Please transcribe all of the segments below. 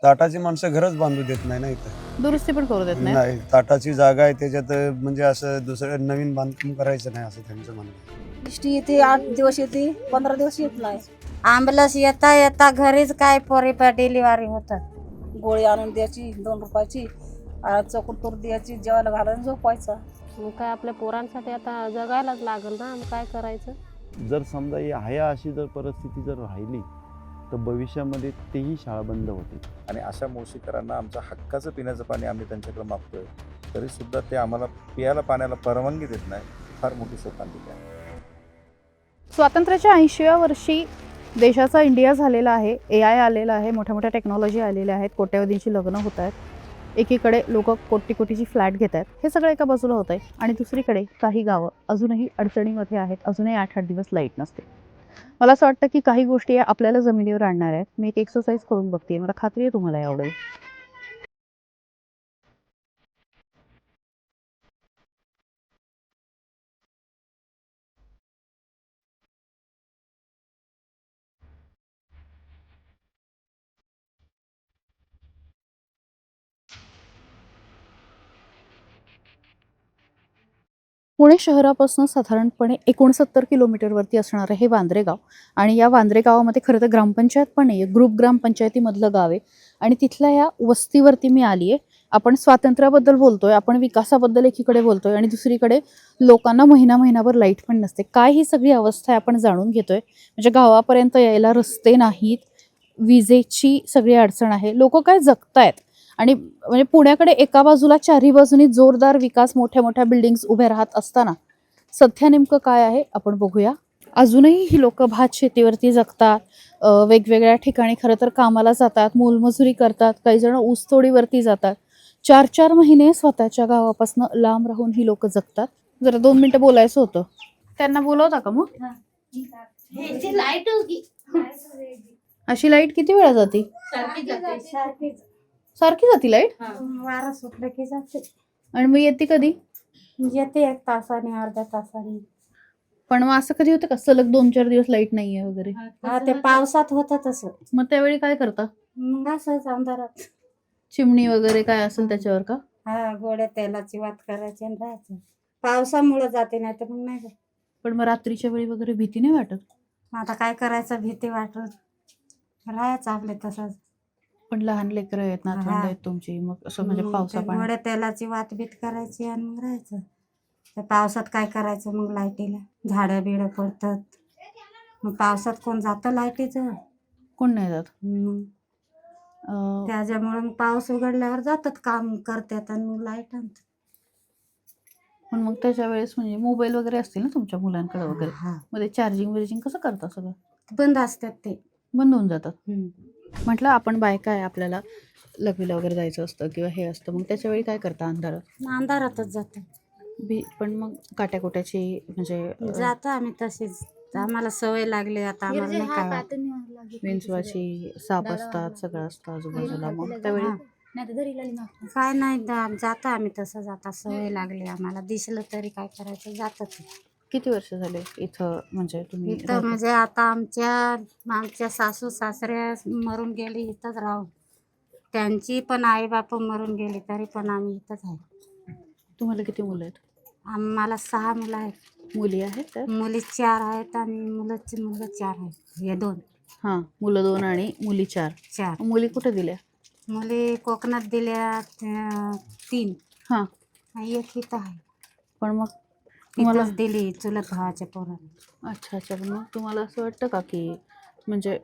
ताटाची माणसं घरच बांधू देत नाही ना इथं. दुरुस्ती पण करू देत नाही. नाही, ताटाची जागा आहे त्याच्यात म्हणजे असं दुसरं नवीन बांधकाम करायचं नाही असं त्यांचं म्हणणं आहे. इष्टी येते 8 दिवस येते 15 दिवस येत नाही. ॲम्ब्युलन्स येता येता घरीच काय पोरी डिलिव्हरी होतात. गोळी आणून द्यायची 2 रुपयाची, चकून करून द्यायची, जेवायला घालायला झोपायचा. मग काय आपल्या पोरांसाठी आता जगायलाच लागल ना, मग काय करायचं. जर समजा ही हया अशी जर परिस्थिती जर राहिली तर भविष्यामध्ये तेही शाळा बंद होते. आणि अशा मोशीकरांना आमच्या हक्काचं पिण्याचं पाणी आम्ही त्यांच्याकडे मागतोय, तरीसुद्धा ते आम्हाला प्यायला पाण्याला परवानगी देत नाही. फार मोठी शोकांतिका आहे. स्वातंत्र्याच्या 80व्या वर्षी देशाचा इंडिया झालेला आहे. AI आलेला आहे, मोठ्या मोठ्या टेक्नॉलॉजी आलेल्या आहेत, कोट्यावधींची लग्न होत आहेत. एकीकडे लोक कोटी कोटीची फ्लॅट घेत आहेत, हे सगळं एका बाजूला होत आहे. आणि दुसरीकडे काही गावं अजूनही अडचणीमध्ये आहेत, अजूनही 8-8 दिवस लाईट नसते. मला असं वाटतं की काही गोष्टी आपल्याला जमिनीवर आणणार आहेत. मी एक एक्सरसाइज करून बघते, मला खात्री आहे तुम्हाला आवडेल. पुणे शहरापासून साधारणपणे 69 किलोमीटरवरती असणारं हे वांद्रे गाव. आणि या वांद्रे गावामध्ये खरं तर ग्रामपंचायत पण नाही आहे, ग्रुप ग्रामपंचायतीमधलं गाव आहे. आणि तिथल्या या वस्तीवरती मी आली आहे. आपण स्वातंत्र्याबद्दल बोलतोय, आपण विकासाबद्दल एकीकडे बोलतोय आणि दुसरीकडे लोकांना महिनाभर लाईट पण नसते. काय ही सगळी अवस्था आहे आपण जाणून घेतोय. म्हणजे गावापर्यंत यायला रस्ते नाहीत, विजेची सगळी अडचण आहे. लोक काय जगतायत. आणि म्हणजे पुण्याकडे एका बाजूला चारही बाजूनी जोरदार विकास, मोठ्या मोठ्या बिल्डिंग्स उभ्या राहत असताना सध्या नेमकं काय आहे आपण बघूया. अजूनही ही लोक भात शेतीवरती जगतात, वेगवेगळ्या ठिकाणी खरं तर कामाला जातात, मोलमजुरी करतात, काही जण ऊसतोडीवरती जातात. 4-4 महिने स्वतःच्या गावापासून लांब राहून ही लोक जगतात. जरा 2 मिनिटं बोलायचं होतं. त्यांना बोलवता का मग? अशी लाईट किती वेळा जाते? सारखी जाती लाईट? वारा सुटलं की जाते. आणि मग येते कधी? येते 1 तासाने, अर्ध्या तासाने. पण मग असं कधी होतं का सलग 2-4 दिवस लाईट नाहीये वगैरे? हा, ते पावसात होतं तसं. मग त्यावेळी काय करता? मग असंच अंधारात चिमणी वगैरे काय असेल त्याच्यावर का? हा, गोड्या तेलाची वात करायची आणि राहायचं. पावसामुळे जाते, नाही तर मग नाही जात. पण मग रात्रीच्या वेळी वगैरे भीती नाही वाटत? मग आता काय करायचं, भीती वाटत राहायचं आपले तसंच. पण लहान लेकरं आहेत, नातवंड आहेत तुमची, मग असं म्हणजे पावसा पाण्यात गोड्या तेलाची वात बीत करायची आणि मग राहायचं. त्या पावसात काय करायचं मग लाईटीला? झाडं बिडं पडतात, मग पावसात कोण जातं लाईटीचं? कोण नाही जात. त्याच्यामुळे मग पाऊस उघडल्यावर जातात, काम करतात आणि मग लाईट आणतात. पण मग त्याच्या वेळेस म्हणजे मोबाईल वगैरे असतील ना तुमच्या मुलांकडे वगैरे, हा, मग ते चार्जिंग कसं करता? सगळं बंद असतात ते. बंद होऊन जातात. म्हटलं आपण बायका आहे, आपल्याला लग्नाला वगैरे जायचं असतं किंवा हे असतं, मग त्याच्या वेळी काय करता अंधारात? अंधारातच जातो. पण मग काट्याकोट्याची म्हणजे जातो आम्ही तशीच, आम्हाला सवय लागली आता, आम्हाला नाही काय वाटत. विंचवाची साप असतात, सगळं असतं आजूबाजूला, मग त्यावेळी काय नाही, जातो आम्ही तसंच, आता सवय लागली आम्हाला. दिसलं तरी काय करायचं, जातं ते. किती वर्ष झाले इथं म्हणजे तुम्ही इथं राहता? म्हणजे आता आमच्या सासू सासऱ्या मरून गेली इथंच राहून, त्यांची पण आई बाप मरून गेली, तरी पण आम्ही इथंच आहे. तुम्हाला किती मुलं आहेत? आम्हाला 6 मुलं आहेत. मुली आहेत तर? मुली 4 आहेत आणि मुलं 4 आहेत. हे 2. हां, मुलं 2 आणि मुली 4. मुली कुठे दिल्या? मुली कोकणात दिल्या 3. हां. एक इथं आहे. पण मग तुम्हाला इथंच दिली चुलत भावाच्या पोरांना. अच्छा. पण मग तुम्हाला असं वाटतं का की म्हणजे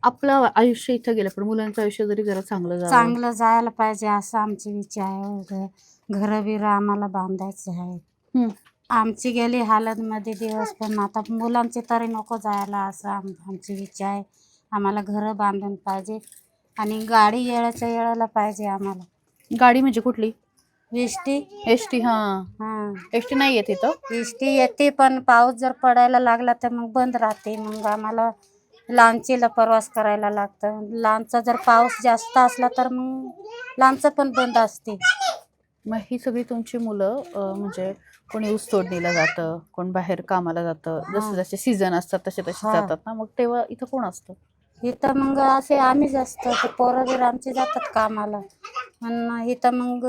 आपलं आयुष्य इथं गेलं, पण मुलांचं आयुष्य जरी जरा चांगलं जायला पाहिजे असं आमची विचार आहे. घरं बिरं आम्हाला बांधायचे आहे. आमची गेली हालतमध्ये दिवस, पण आता मुलांची तरी नको जायला असं आमची विचार आहे. आम्हाला घरं बांधून पाहिजे आणि गाडी येळाच्या येळाला पाहिजे आम्हाला. गाडी म्हणजे कुठली? एसटी. हां, एसटी नाही येत इथं? एसटी येते, पण पाऊस जर पडायला लागला तर मग बंद राहते. मग आम्हाला लांचीला प्रवास करायला लागतं. लांचचा जर पाऊस जास्त असला तर मग लांचचं पण बंद असते. मग ही सगळी तुमची मुलं म्हणजे कोणी ऊस तोडणीला जातं, कोण बाहेर कामाला जातं, जसे जसे सीझन असतात तसे हा. जातात ना, मग तेव्हा इथं कोण असतं? इथं मग असे आम्हीच असतो, ते पोरं बीर आमचे जातात कामाला. आणि इथं मग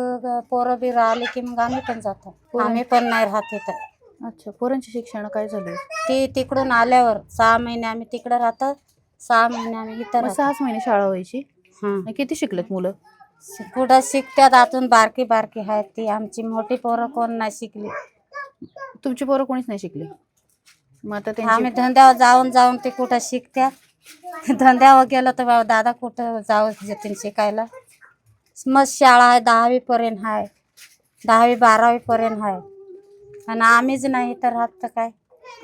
पोरं बीर आले की मग आम्ही पण जातो. आम्ही पण नाही राहत इथं. अच्छा, पोरांचे शिक्षण काय झाले? ते तिकडून आल्यावर 6 महिने आम्ही तिकडे राहतो, 6 महिने आम्ही इथं मग राहतो. 6 महिने शाळा व्हायची. हां, आणि किती शिकलेत मुलं? कुठं शिकतात, अजून बारकी बारकी आहेत ती. आमची मोठी पोरं कोण नाही शिकली. तुमची पोरं कोणीच नाही शिकली. मग आता आम्ही त्यांची धंद्यावर जाऊन जाऊन ते कुठं शिकतात. धंद्यावर गेलो तर बाबा दादा कुठं जाऊ देतील शिकायला. मग शाळा आहे 10वी पर्यंत आहे, 10वी 12वी पर्यंत आहे. आणि आम्हीच नाही तर राहत तर काय.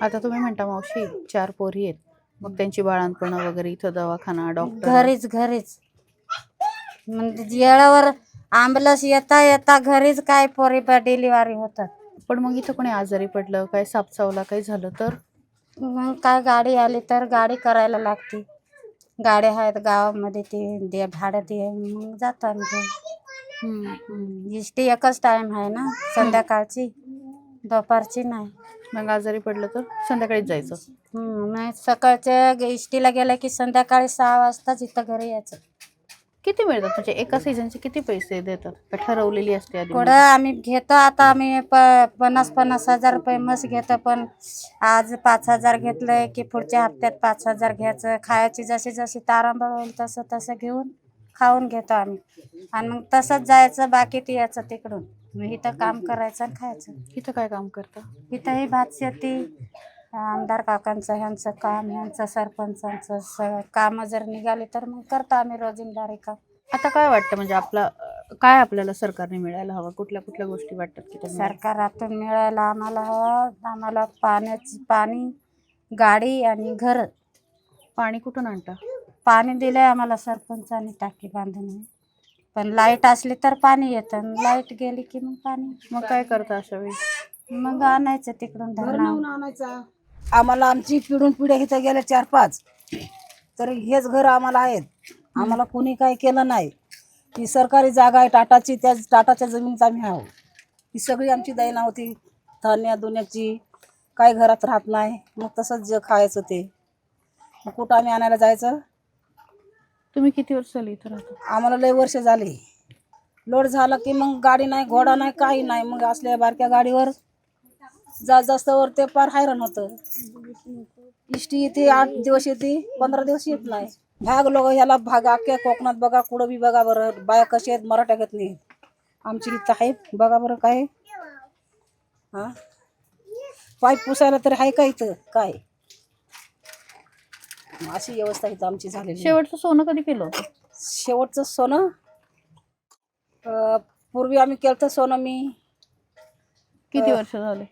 आता तुम्ही म्हणता मावशी 4 पोरी आहेत, मग त्यांची बाळंतपण वगैरे इथं दवाखाना डॉक्टर. घरीच म्हणजे वेळेवर ॲम्ब्युलन्स येता येता घरीच काय पोरी डिलिव्हरी होतात. पण मग इथं कोणी आजारी पडलं, काय सापचावला काही झालं तर? मग काय गाडी आली तर गाडी करायला लागते. गाड्या आहेत गावामध्ये, ते दे भाडं दे, मग जातो आम्ही घेऊन. इष्टी एकच टाइम आहे ना, संध्याकाळची, दुपारची नाही. मग आजारी पडलं तर संध्याकाळीच जायचं. मग सकाळच्या इष्टीला गेलं की संध्याकाळी 6 वाजताच इथं घरी यायचं. किती मिळतात म्हणजे एका सीझनचे किती पैसे देतात? का ठरवलेली असते आधी? पुढं आम्ही घेतो, आता आम्ही 50,000 रुपये मस्त घेतो. पण आज 5,000 घेतलंय की पुढच्या हप्त्यात 5,000 घ्यायचं. खायची जशी जशी तारांबळ होईल तसं तसं घेऊन खाऊन घेतो आम्ही. आणि मग तसंच जायचं, बाकी ते यायचं तिकडून. मग इथं काम करायचं आणि खायचं. इथं काय काम करता? इथं ही भात शेती, आमदार काकांचं ह्यांचं काम, ह्यांचं सरपंचांचं सगळं कामं जर निघाली तर मग करतो आम्ही रोजंदारी काम. आता काय वाटतं म्हणजे काय आपल्याला सरकारने मिळायला हवं? कुठल्या कुठल्या गोष्टी वाटतात की ते मिळायला? सरकारातून मिळायला आम्हाला हवं. आम्हाला पाणी, गाडी आणि घर. पाणी कुठून आणता? पाणी दिलंय आम्हाला सरपंचाने टाकी बांधून. पण लाईट असली तर पाणी येतं, लाईट गेली की मग पाणी. मग काय करता अशा वेळी? मग आणायचं तिकडून धरणावर. आणायचा. आम्हाला आमची पिढून पिढ्या इथं गेल्या 4-5 तर हेच घर आम्हाला आहेत. आम्हाला कोणी काय केलं नाही. ही सरकारी जागा आहे टाटाची, त्या टाटाच्या जमिनीत आम्ही आहोत. ही सगळी आमची दैना होती, धान्य दुन्याची. काय घरात राहत नाही, मग तसंच जे खायचं ते. मग कुठं आम्ही आणायला जायचं? तुम्ही किती वर्ष झाली इथं राहता? आम्हाला लय वर्ष झाली. लोड झालं की मग गाडी नाही, घोडा नाही, काही नाही. मग असल्या बारक्या गाडीवर जास्त वर ते पार हैराण होतं. इष्टी येते 8 दिवस येते, 15 दिवस येत नाही. भाग लोक ह्याला भाग अख्ख्या कोकणात बघा, कुठं बी बघा बरं. बाया कशी आहेत मराठ्या घेत नाही. आमची इथं आहे बघा बरं काय. हा, पाईप पुसायला तर आहे का इथं काय? अशी व्यवस्था इथं आमची झालेली. शेवटचं सोनं कधी केलं होतं? शेवटचं सोनं पूर्वी आम्ही केलं सोनं. मी किती वर्ष झाले?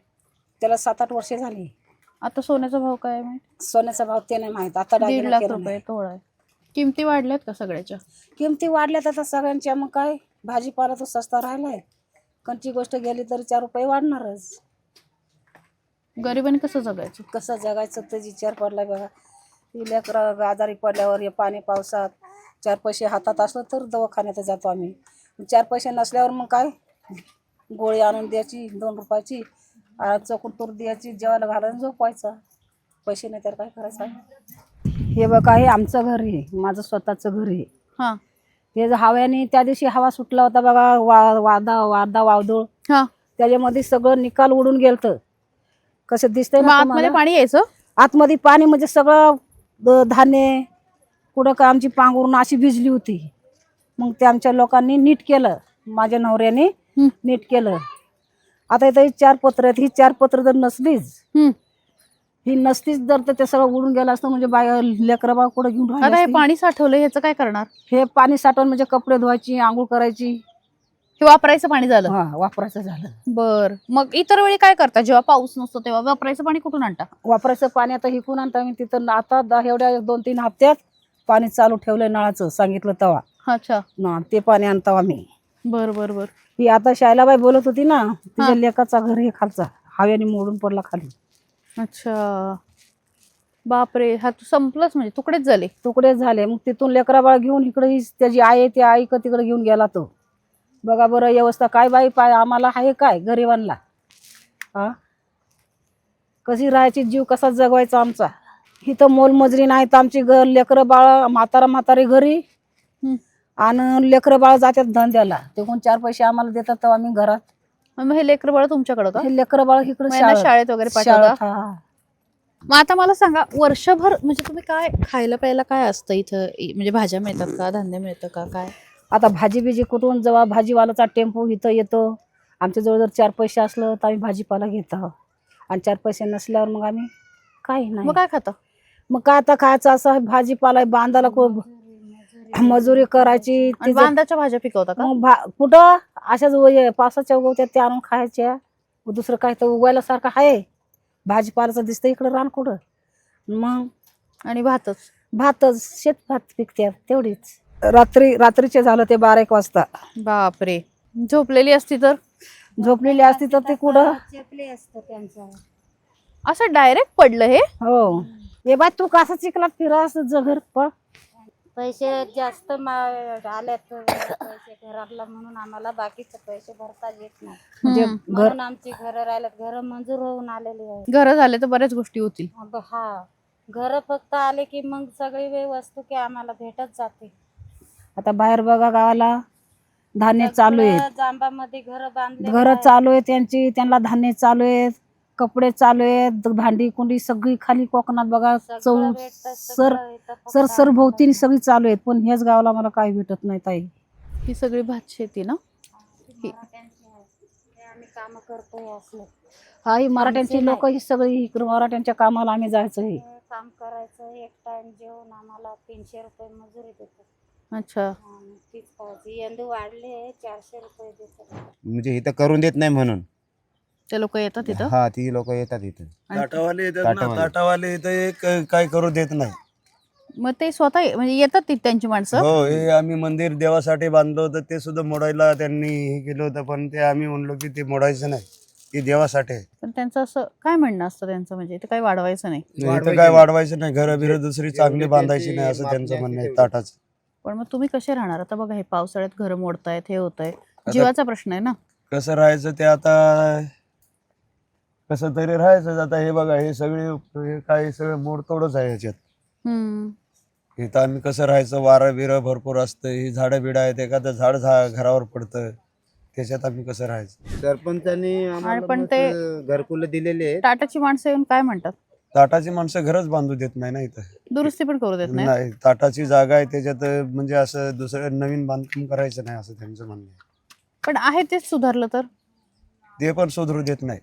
त्याला 7-8 वर्षे झाली. आता सोन्याचा भाव काय आहे माहिती? सोन्याचा भाव ते नाही माहित. आता 1.5 दागिना लाख केला रुपये नाही. तोळा आहे. किमती वाढल्यात का सगळ्याच्या? किमती वाढल्यात आता सगळ्यांच्या. मग काय भाजीपाला तो सस्ता राहिलाय. कोणची गोष्ट गेली तरी 4 रुपये वाढणारच. गरिबांनी कसं जगायचं? कसं जगायचं ते विचार पडलाय बघा. ही लेकरं आजारी पडल्यावर हे पाणी पावसात 4 पैसे हातात असलं तर दवाखान्यात जातो आम्ही. 4 पैसे नसल्यावर मग काय गोळी आणून द्यायची 2 रुपयाची, चोकून तूर द्यायची, जेवायला घालायला झोपवायचं. पैसे नाही तर काय करायचं? हे बघा, हे आमचं घर आहे, माझं स्वतःचं घर आहे. हा हे हव्याने त्या दिवशी हवा सुटला होता बघा, वादा वावदळ. हा, त्याच्यामध्ये सगळं निकाल उडून गेलतं. कसं दिसतंय मग ना आतमध्ये तुम्हाला? पाणी यायचं? आतमध्ये पाणी म्हणजे सगळं धान्य कुठं का आमची पांघरून अशी भिजली होती. मग ते आमच्या लोकांनी नीट केलं, माझ्या नवऱ्याने नीट केलं. आता इथं 4 पत्र आहेत. ही 4 पत्र जर नसलीच, ही नसतीच जर तर ते सगळं उडून गेलं असतं. म्हणजे लेकरं बा कुठं घेऊन आता हे राहिले? पाणी साठवलं ह्याचं काय करणार? हे पाणी साठवून म्हणजे कपडे धुवायची, आंघोळ करायची. हे वापरायचं पाणी झालं? हा, वापरायचं झालं. बर, मग इतर वेळी काय करता जेव्हा पाऊस नसतो तेव्हा? वापरायचं पाणी कुठून आणता? वापरायचं पाणी आता हिकून आणता मी तिथं. आता एवढ्या 2-3 हप्त्यात पाणी चालू ठेवलंय नळाचं, सांगितलं तेव्हा अच्छा, ना ते पाणी आणतो आम्ही. बर बर बर. ही आता शायलाबाई बोलत होती ना, तिच्या लेकाचा घर हे खालचा हवेने मोडून पडला खाली. अच्छा, बापरे, हा तू संपलंच म्हणजे तुकडेच झाले. तुकडे झाले. मग तिथून लेकरा बाळ घेऊन इकडे त्याची आई, त्या आई का तिकडे घेऊन गेला तो. बघा बरं व्यवस्था काय बाई पाय आम्हाला आहे काय गरिबांना? हा, कशी राहायची, जीव कसा जगवायचा आमचा? इथं मोलमजुरी नाही तर आमची लेकरं बाळ म्हातारी घरी आणि लेकरं बाळ जातात धंद्याला ते कोण 4 पैसे आम्हाला देतात तर आम्ही घरात मग हे लेकर बाळ तुमच्याकडं का? हे लेकरं बाळ इकडे मग यांना शाळेत वगैरे पाठवता? हा. मग आता मला सांगा, वर्षभर म्हणजे तुम्ही काय खायला प्यायला काय असतं इथं? म्हणजे भाज्या मिळतात का, धान्य मिळतं का, काय? आता भाजी बिजी कुठून जेव्हा भाजीवालाचा टेम्पो इथं येतो आमच्या जवळ जर 4 पैसे असलं तर आम्ही भाजीपाला घेतो आणि 4 पैसे नसल्यावर मग आम्ही काही नाही. मग काय खाता? मग काय आता खायचं असं भाजीपाला बांधाला मजुरी करायची आणि तिचं- बांधाच्या भाज्या पिकवता का? मग कुठं अशाच पावसाच्या उगवत्या ते आणून खायच्या दुसरं काय तर उगवायला सारखं आहे भाजीपालाचं दिसतं इकडं रान कुठं मग आणि भातच? भातच शेतभात पिकत्यात तेवढीच. रात्रीचे झालं ते 12-1 वाजता बापरे, झोपलेली असती तर? झोपलेली असती तर ते कुठं चेपले असतं त्यांचं. असं डायरेक्ट पडलं हे? हो हे बाय तू कसं चिखलात फिरस जगर पळ पैसे जास्त आले तर पैसे घरातला म्हणून आम्हाला बाकीचे पैसे भरता येत नाही. म्हणजे म्हणून आमची घरं राहिलेत, घरं मंजूर होऊन आलेली आहे. घरं झाले तर बऱ्याच गोष्टी होतील. हा घरं फक्त आले की मग सगळी वस्तू की आम्हाला भेटत जाते. आता बाहेर बघा गावाला धान्य चालू आहेत जांबामध्ये घरं बांधले, घरं चालू आहेत त्यांना धान्य चालू आहेत कपडे चालू आहेत भांडी कुंडी सगळी खाली कोकणात बघा सर भोवतीने सगळी चालू आहेत पण हेच गावाला मला काही भेटत नाही ताई. ही सगळी भात शेती ना? आम्ही काम करतोय असलं हा ही मराठ्यांची लोक ही सगळी इकडे मराठ्यांच्या कामाला आम्ही जायचं हे काम करायचं. एक टाइम जेवण आम्हाला 300 रुपये मजुरी देतात. अच्छा. तीच पाहिजे. यंदा वाढले 400 रुपये देतात. म्हणजे इथं करून देत नाही म्हणून ते लोक येतात इथं? हा ती लोक येतात इथं. ताटावाले येतात ना, ताटावाले इथं एक काय करू देत नाही. मग ते स्वतः म्हणजे येतात ती त्यांची माणसं? हो हे आम्ही मंदिर देवासाठी बांधलं होतं ते सुद्धा मोडायला त्यांनी हे केलं होतं पण ते आम्ही म्हणलो की ते मोडायचं नाही ते देवासाठी आहे. पण त्यांचं असं काय म्हणणं असतं त्यांचं, म्हणजे ते काही वाढवायचं नाही? इथं काय वाढवायचं नाही घरं बिरं दुसरी चांगली बांधायची नाही असं त्यांचं म्हणणं आहे ताटाचं. पण मग तुम्ही कसे राहणार आता? बघा हे पावसाळ्यात घरं मोडतायत, हे होत आहे, जीवाचा प्रश्न आहे ना. कसं राहायचं ते आता कसं तरी राहायचं. आता हे बघा हे सगळे काय सगळं मोडतोडच आहे याच्यात. इथं आम्ही कसं राहायचं? वारं बिरं भरपूर असतं, ही झाडं बिडं आहेत, एखादं झाड घरावर पडतं त्याच्यात आम्ही कसं राहायचं? सरपंचांनी आणि पण ते घरकुल दिलेले आहेत. टाटाची माणसं येऊन काय म्हणतात? ताटाची माणसं घरच बांधू देत नाही ना इथं. दुरुस्ती पण करू देत नाही? नाही ताटाची जागा आहे त्याच्यात म्हणजे असं दुसरं नवीन बांधकाम करायचं नाही असं त्यांचं म्हणणं आहे. पण आहे तेच सुधारलं तर? ते पण सुधरू देत नाही.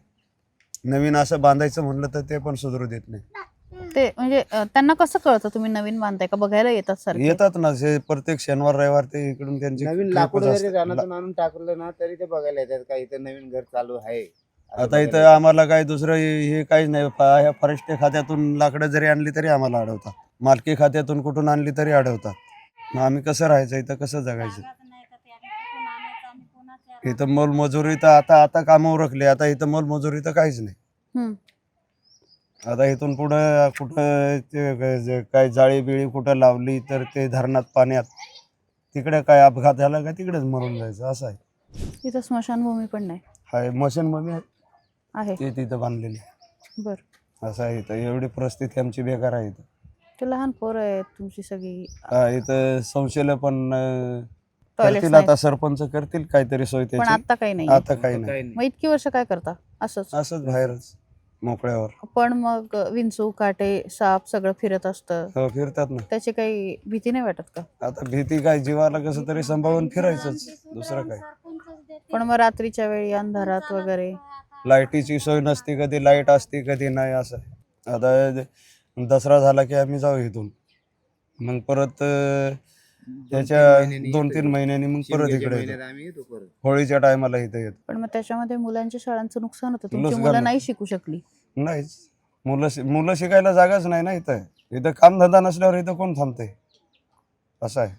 नवीन असं बांधायचं म्हणलं तर ते पण सुधरू देत नाही. ते म्हणजे त्यांना कसं कळतं तुम्ही नवीन बांधताय का? बघायला येतात सारखे? येतात ना ते प्रत्येक शनिवार रविवार ते इकडून त्यांची नवीन trip लाकूड च जरी असते. रानातून आणून टाकलं ना तरी ते बघायला येतात का इथं नवीन घर चालू आहे. असं आता बघायला इथं येतात. आम्हाला काय दुसरं हे काहीच नाही. ह्या फॉरेस्ट खात्यातून लाकडं जरी आणली तरी आम्हाला अडवतात. मालकी खात्यातून कुठून आणली तरी अडवतात. मग आम्ही कसं राहायचं इथं? कसं जगायचं? इथं मोलमजुरी तर आता कामं उरकले. आता इथं मोलमजुरी तर काहीच नाही. आता इथून पुढं कुठं ते काय जाळी बिळी कुठं लावली तर ते धरणात पाण्यात तिकडे काय अपघात झाला का तिकडेच मरून जायचं असं आहे. तिथं स्मशानभूमी पण नाही? हाय मशीन मम्मी आहे ते तिथं बांधलेली. बर. असं आहे इथं. एवढी परिस्थिती आमची बेकार आहे इथं. ते लहान पोरं आहेत तुमची सगळी. इथं संशयला पण टॉयलेट करतील आता सरपंच करतील काहीतरी सोय पण त्याची. आता काही नाही? आता काही नाही. मग इतकी वर्ष काय करता असंच? असंच बाहेरच मोकळ्यावर. पण मग विंचू काटे साप सगळं फिरत असतं, हो फिरतात ना. त्याची काही भीती नाही वाटत का? आता भीती काय जीवाला कसं तरी सांभाळून फिरायचंच दुसरं काय. पण मग रात्रीच्या वेळी अंधारात वगैरे? लाईटीची सोय नसती, कधी लाईट असती कधी नाही असं आहे. आता दसरा झाला की आम्ही जाऊ इथून मग परत त्याच्या 2-3 महिन्यांनी मग परत इकडे येतो. होळीच्या टायमाला इथे येतो. पण मग त्याच्यामध्ये मुलांच्या शाळांचं नुकसान होतं, तुमची नुकसान मुलं होतं. नाही शिकू शकली? नाहीच. मुलं शिकायला जागाच नाही ना इथं. इथं कामधंदा नसल्यावर इथं कोण थांबतंय असं आहे.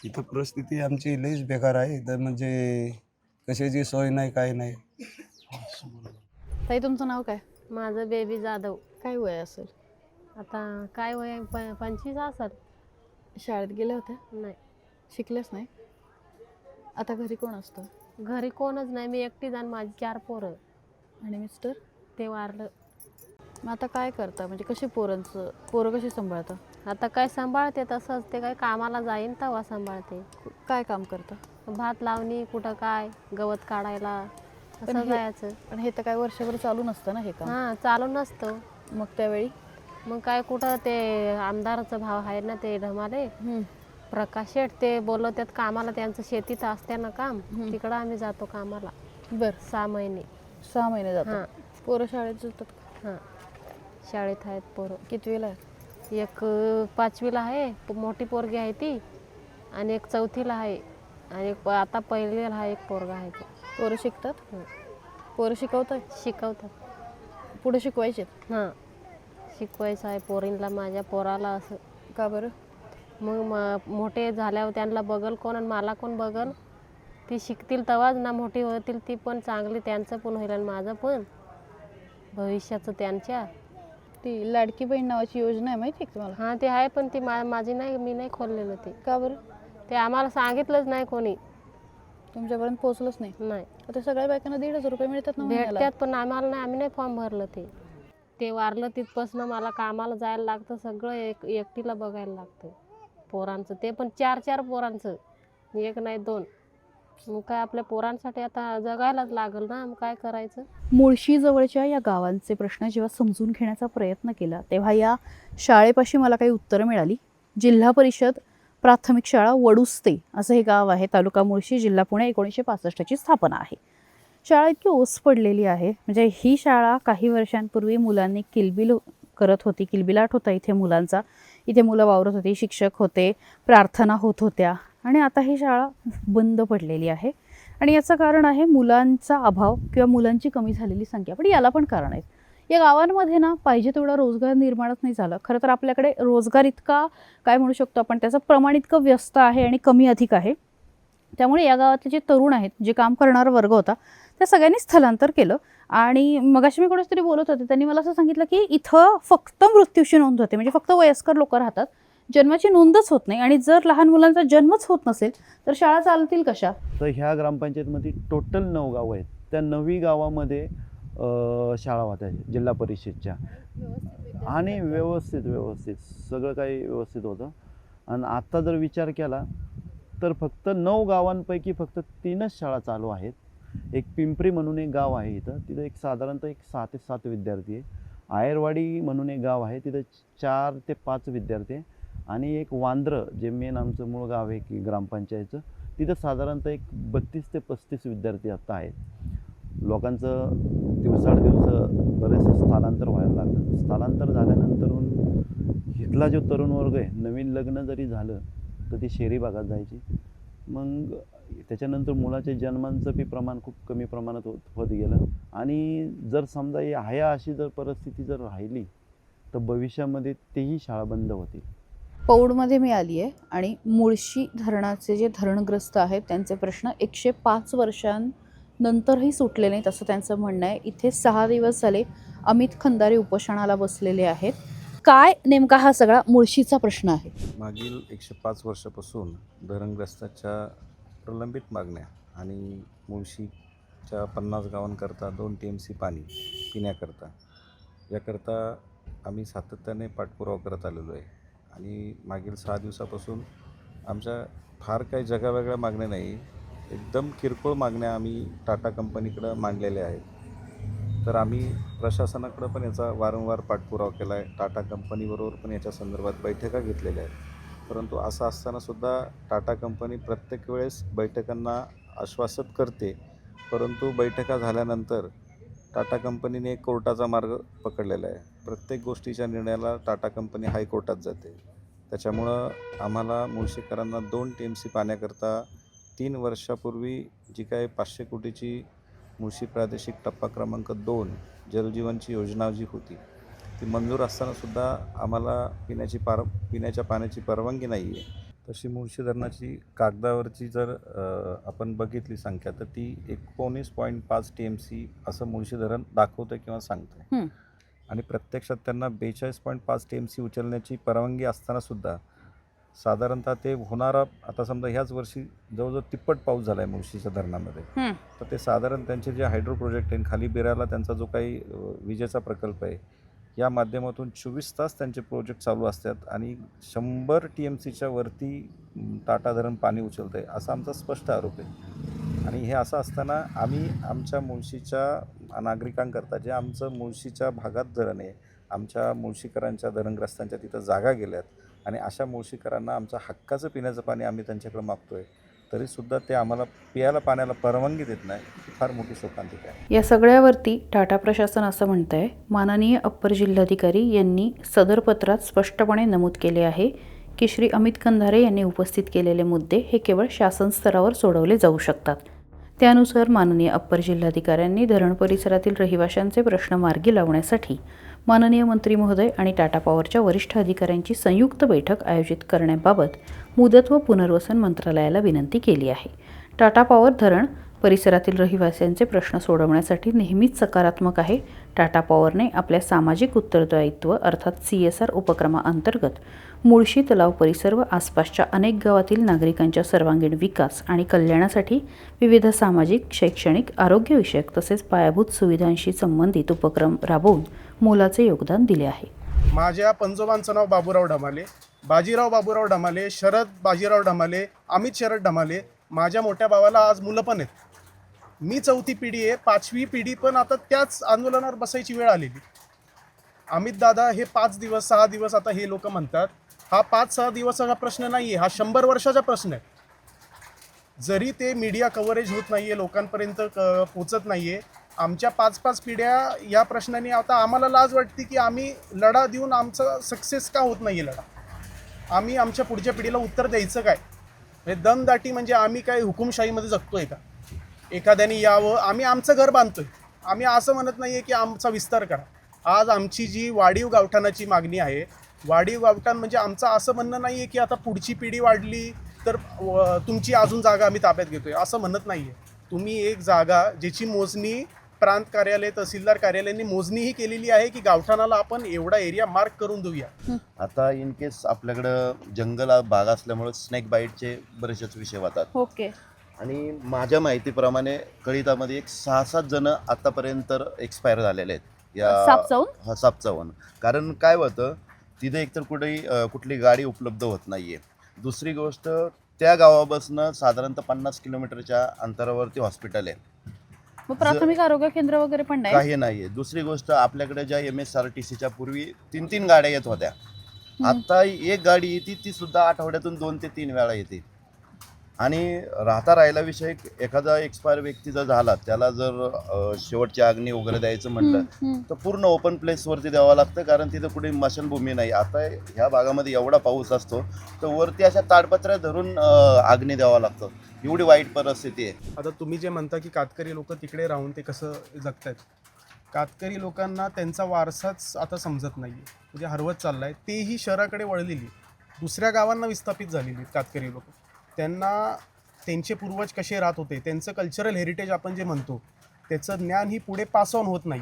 इथं परिस्थिती आमची लईच बेकार आहे. इथं म्हणजे कशाची सोय नाही काय नाही. ताई तुमचं नाव काय? माझं बेबी जाधव. काय वय असेल? आता काय वय 25 असेल. शाळेत गेल्या होत्या? नाही, शिकल्याच नाही? आता घरी कोण असतं? घरी कोणच नाही, मी एकटीच आणि माझी 4 पोरं. आणि मिस्टर? ते वारलं. मग आता काय करता, म्हणजे कशी पोरं कशी सांभाळता? आता काय सांभाळते तसंच, ते काय कामाला जाईन तेव्हा सांभाळते. काय काम करता? भात लावणी, कुठं काय गवत काढायला पण असं हे- जायचं. पण हे तर काय वर्षभर चालू नसतं ना हे काम. हां, चालू नसतं. मग त्यावेळी मग काय कुठं ते आमदाराचा भाव आहे ना ते ढमाले प्रकाश शेठ, ते बोलवतात कामाला, त्यांचं शेतीत असते ना काम, तिकडं आम्ही जातो कामाला बरं 6 महिने. 6 महिने हां जातात. पोरं शाळेत जातात का? हां, शाळेत आहेत पोरं. कितवीला आहे? एक 5वीला आहे, मोठी पोरगी आहे ती, आणि एक 4थीला आहे, आणि एक आता 1लीला आहे, एक पोरगा आहे तो. पोरं शिकतात? हं. पोरं शिकवताय? शिकवतात. पुढे शिकवायचे? हां, शिकवायचं आहे पोरींला, माझ्या पोराला असं. का बरं? मग मोठे झाल्यावर त्यांना बघल कोण आणि मला कोण बघल, ती शिकतील तेव्हाच ना मोठी होतील, ती पण चांगली, त्यांचं पण होईल आणि माझं पण भविष्याचं त्यांच्या. ती लाडकी बहीण नावाची योजना आहे, माहिती आहे का तुम्हाला? हां, ते आहे, पण ती माझी नाही, मी नाही खोललेलं ते. का बरं? ते आम्हाला सांगितलंच नाही कोणी. तुमच्यापर्यंत पोहोचलंच नाही? नाही, आता सगळ्या बायकांना 1,500 रुपये मिळतात ना महिन्याला. भेटतात पण आम्हाला नाही, आम्ही नाही फॉर्म भरलं ते. ते वारलं तिथपासून मला कामाला जायला लागतं, सगळं एकटीला बघायला लागतं पोरांचं, ते पण 4 पोरांचं, एक नाही 2. मग काय आपल्या पोरांसाठी आता जगायलाच लागल ना, मग काय करायचं. मुळशी जवळच्या या गावांचे प्रश्न जेव्हा समजून घेण्याचा प्रयत्न केला तेव्हा या शाळेपाशी मला काही उत्तरं मिळाली. जिल्हा परिषद प्राथमिक शाळा वडुस्ते असं हे गाव आहे, तालुका मुळशी, जिल्हा पुणे. 1965ची स्थापना आहे. शाळा इतकी ओस पडलेली आहे, म्हणजे ही शाळा काही वर्षांपूर्वी मुलांनी किलबिल करत होती, किलबिलाट होता इथे मुलांचा. इथे मुलं वावरत होती, शिक्षक होते, प्रार्थना होत होत्या, आणि आता ही शाळा बंद पडलेली आहे. आणि याचं कारण आहे मुलांचा अभाव किंवा मुलांची कमी झालेली संख्या. पण याला पण कारण आहेत. या गावांमध्ये ना पाहिजे तेवढा रोजगार निर्माणच नाही झाला. खरं तर आपल्याकडे रोजगार इतका काय म्हणू शकतो आपण, त्याचं प्रमाण इतकं व्यस्त आहे आणि कमी अधिक आहे. त्यामुळे या गावातले जे तरुण आहेत, जे काम करणारा वर्ग होता, त्या सगळ्यांनी स्थलांतर केलं. आणि मगाशी मी कोणाच तरी बोलत होते, त्यांनी मला असं सांगितलं की इथं फक्त मृत्यूची नोंद होते, म्हणजे फक्त वयस्कर लोक राहतात, जन्माची नोंदच होत नाही. आणि जर लहान मुलांचा जन्मच होत नसेल तर शाळा चालतील कशा? तर ह्या ग्रामपंचायतमध्ये टोटल 9 गावं आहेत. त्या 9 गावामध्ये शाळा होत्या जिल्हा परिषदच्या, आणि व्यवस्थित सगळं काही व्यवस्थित होतं. आणि आत्ता जर विचार केला तर फक्त 9 गावांपैकी फक्त 3च शाळा चालू आहेत. एक पिंपरी म्हणून एक गाव आहे इथं, तिथं साधारणतः 6 ते 7 विद्यार्थी आहे. आयरवाडी म्हणून एक गाव आहे, तिथं 4 ते 5 विद्यार्थी आहे. आणि एक वांद्र, जे मेन आमचं मूळ गाव आहे की ग्रामपंचायतचं, तिथं साधारणतः एक 32 ते 35 विद्यार्थी आता आहेत. लोकांचं दिवसादिवस बरेचसे स्थलांतर व्हायला लागलं. स्थलांतर झाल्यानंतर इथला जो तरुण वर्ग आहे, नवीन लग्न जरी झालं तर ती शहरी भागात जायची. मग त्याच्यानंतर मुलाच्या जन्मांचं बी प्रमाण खूप कमी प्रमाणात होत गेलं. आणि जर समजा ही अशी जर परिस्थिती जर राहिली तर भविष्यामध्ये तेही शाळा बंद होतील. पौडमध्ये मी आली आहे आणि मुळशी धरणाचे जे धरणग्रस्त आहेत त्यांचे प्रश्न 105 वर्षांनंतरही सुटले नाहीत असं त्यांचं म्हणणं आहे. इथे 6 दिवस झाले अमित खंदारे उपोषणाला बसलेले आहेत. काय नेमका हा सगळा मुळशीचा प्रश्न आहे? मागील 105 वर्षापासून धरणग्रस्ताच्या प्रलंबित मागण्या आणि मुळशीच्या 50 गावांकरता 2 TMC पाणी पिण्याकरता याकरता आम्ही सातत्याने पाठपुरावा करत आलेलो आहे. आणि मागील 6 दिवसापासून आमच्या फार काही जगावेगळ्या मागण्या नाही, एकदम किरकोळ मागण्या आम्ही टाटा कंपनीकडं मांडलेल्या आहेत. तर आम्ही प्रशासनाकडं पण याचा वारंवार पाठपुरावा केला आहे. टाटा कंपनीबरोबर पण याच्या संदर्भात बैठका घेतलेल्या आहेत. परंतु असं असतानासुद्धा टाटा कंपनी प्रत्येक वेळेस बैठकांना आश्वासित करते, परंतु बैठका झाल्यानंतर टाटा कंपनीने एक कोर्टाचा मार्ग पकडलेला आहे. प्रत्येक गोष्टीच्या निर्णयाला टाटा कंपनी हायकोर्टात जाते. त्याच्यामुळं आम्हाला मुळशीकरांना 2 TMC पाण्याकरता 3 वर्षापूर्वी जी काही 500 कोटीची मुळशी प्रादेशिक टप्पा क्रमांक 2 जलजीवनची योजना जी होती ती मंजूर असतानासुद्धा आम्हाला पिण्याच्या पाण्याची परवानगी नाही आहे. तशी मुळशी धरणाची कागदावरची जर आपण बघितली संख्या तर ती 19.5 TMC असं मुळशी धरण दाखवतं किंवा सांगतं. आणि प्रत्यक्षात त्यांना 42.5 TMC उचलण्याची परवानगी असतानासुद्धा साधारणतः ते होणारा, आता समजा ह्याच वर्षी जवळजवळ तिप्पट पाऊस झाला आहे मुळशीच्या धरणामध्ये, तर ते साधारण त्यांचे जे हायड्रो प्रोजेक्ट आहे, खाली बिराला त्यांचा जो काही विजेचा प्रकल्प आहे या माध्यमातून 24 तास त्यांचे प्रोजेक्ट चालू असतात आणि 100 TMCच्या वरती टाटा धरण पाणी उचलतं आहे असा आमचा स्पष्ट आरोप आहे. आणि हे असं असताना आम्ही आमच्या मुळशीच्या नागरिकांकरता जे आमचं मुळशीच्या भागात धरण आहे, आमच्या मुळशीकरांच्या धरणग्रस्तांच्या तिथं जागा गेल्यात आणि अशा मुळशीकरांना आमचं हक्काचं पिण्याचं पाणी आम्ही त्यांच्याकडे मागतोय, तरीसुद्धा ते आम्हाला प्यायला पाण्याला परवानगी देत नाही. ही फार मोठी शोकांतिका आहे. या सगळ्यावरती टाटा प्रशासन असं म्हणतंय, माननीय अप्पर जिल्हाधिकारी यांनी सदर पत्रात स्पष्टपणे नमूद केले आहे की श्री अमित कंधारे यांनी उपस्थित केलेले मुद्दे हे केवळ शासन स्तरावर सोडवले जाऊ शकतात. त्यानुसार माननीय अप्पर जिल्हाधिकाऱ्यांनी धरण परिसरातील रहिवाशांचे प्रश्न मार्गी लावण्यासाठी माननीय मंत्री महोदय आणि टाटा पॉवरच्या वरिष्ठ अधिकाऱ्यांची संयुक्त बैठक आयोजित करण्याबाबत मुदत व पुनर्वसन मंत्रालयाला विनंती केली आहे. टाटा पॉवर धरण परिसरातील रहिवाशांचे प्रश्न सोडवण्यासाठी नेहमीच सकारात्मक आहे. टाटा पॉवरने आपल्या सामाजिक उत्तरदायित्व अर्थात CSR उपक्रमाअंतर्गत मुळशी तलाव परिसर व आसपासच्या अनेक गावातील नागरिकांच्या सर्वांगीण विकास आणि कल्याणासाठी विविध सामाजिक, शैक्षणिक, आरोग्यविषयक तसेच पायाभूत सुविधांशी संबंधित उपक्रम राबवून मोलाचे योगदान दिले आहे. माझ्या पंजोबांचं नाव बाबूराव ढमाले, बाजीराव बाबूराव ढमाले, शरद बाजीराव ढमाले, अमित शरद ढमाले. माझ्या मोठ्या भावाला आज मुलं पण आहेत. मी 4थी पिढी आहे, 5वी पिढी पण आता त्याच आंदोलनावर बसायची वेळ आलेली. अमित दादा हे 5 दिवस 6 दिवस आता हे लोक म्हणतात, हा 5-6 दिवसाचा प्रश्न नाही आहे, हा 100 वर्षाचा प्रश्न आहे. जरी ते मीडिया कव्हरेज होत नाही आहे, लोकांपर्यंत पोचत नाही आहे, आमच्या 5-5 पिढ्या या प्रश्नाने आता आम्हाला लाज वाटते की आम्ही लढा देऊन आमचा सक्सेस का होत नाही आहे लढा. आम्ही आमच्या पुढच्या पिढीला उत्तर द्यायचं काय? दमदाटी म्हणजे आम्ही काय हुकुमशाहीमध्ये जगतोय का? एखाद्याने यावं, आम्ही आमचं घर बांधतोय, आम्ही असं म्हणत नाही आहे की आमचा विस्तार करा. आज आमची जी वाढीव गावठाणाची मागणी आहे, वाढीव गावठाण म्हणजे आमचं असं म्हणणं नाही आहे की आता पुढची पिढी वाढली तर तुमची अजून जागा आम्ही ताब्यात घेतोय, असं म्हणत नाही आहे. तुम्ही एक जागा ज्याची मोजणी प्रांत कार्यालय, तहसीलदार कार्यालयाने मोजणीही केलेली आहे की गावठाणाला आपण एवढा एरिया मार्क करून देऊया. आता इन केस आपल्याकडं जंगल भाग असल्यामुळे स्नेक बाईटचे बरेचसे विषय होतात. ओके. आणि माझ्या माहितीप्रमाणे कळितामध्ये एक 6-7 जण आतापर्यंत एक्सपायर झालेले आहेत साप चावून. कारण काय होतं, तिथे एकतर कुठली गाडी उपलब्ध होत नाहीये. दुसरी गोष्ट, त्या गावापासून साधारणतः 50 किलोमीटरच्या अंतरावरती हॉस्पिटल आहे. मग प्राथमिक आरोग्य केंद्र वगैरे पण नाही, काही नाहीये. दुसरी गोष्ट, आपल्याकडे ज्या MSRTCच्या पूर्वी 3-3 गाड्या येत होत्या, आता एक गाडी येते, ती सुद्धा आठवड्यातून 2 ते 3 वेळा येते. आणि राहिला विषय, एखादा एक्सपायर व्यक्ती जर झाला, त्याला जर शेवटची अग्नी वगैरे द्यायचं म्हटलं तर पूर्ण ओपन प्लेसवरती द्यावं लागतं, कारण तिथं कुठे स्मशानभूमी नाही. आता ह्या भागामध्ये एवढा पाऊस असतो तर वरती अशा ताडपत्र्या धरून अग्नी द्यावं लागतं. एवढी वाईट परिस्थिती आहे. आता तुम्ही जे म्हणता की कातकरी लोक तिकडे राहून ते कसं जगतायत, कातकरी लोकांना त्यांचा वारसाच आता समजत नाही आहे, म्हणजे हरवत चालला आहे. तेही शहराकडे वळलेली, दुसऱ्या गावांना विस्थापित झालेली कातकरी लोक. त्यांना त्यांचे पूर्वज कसे राहत होते, त्यांचं कल्चरल हेरिटेज आपण जे म्हणतो, त्याचं ज्ञान ही पुढे पास ऑन होत नाही.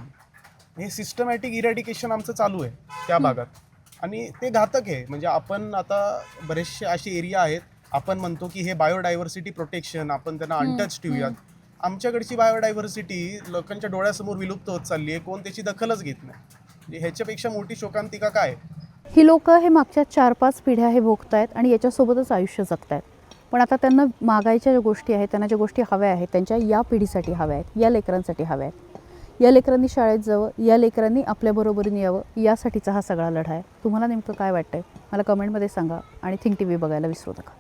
हे सिस्टमॅटिक इरॅडिकेशन आमचं चालू आहे त्या भागात आणि ते घातक आहे. म्हणजे आपण आता बरेचसे असे एरिया आहेत, आपण म्हणतो की हे बायोडायव्हर्सिटी प्रोटेक्शन, आपण त्यांना अनटच ठेवूयात. आमच्याकडची बायोडायव्हर्सिटी लोकांच्या डोळ्यासमोर विलुप्त होत चालली आहे, कोण त्याची दखलच घेत नाही. म्हणजे ह्याच्यापेक्षा मोठी शोकांतिका काय? ही लोक हे मागच्या 4-5 पिढ्या हे भोगतायत आणि याच्यासोबतच आयुष्य जगतायत. पण आता त्यांना मागायच्या ज्या गोष्टी आहेत, त्यांना ज्या गोष्टी हव्या आहेत, त्यांच्या या पिढीसाठी हव्या आहेत, या लेकरांसाठी हव्या आहेत. या लेकरांनी शाळेत जावं, या लेकरांनी आपल्याबरोबरीने यावं, यासाठीचा हा सगळा लढा आहे. तुम्हाला नेमकं काय वाटतंय मला कमेंटमध्ये सांगा आणि थिंक TV बघायला विसरू नका.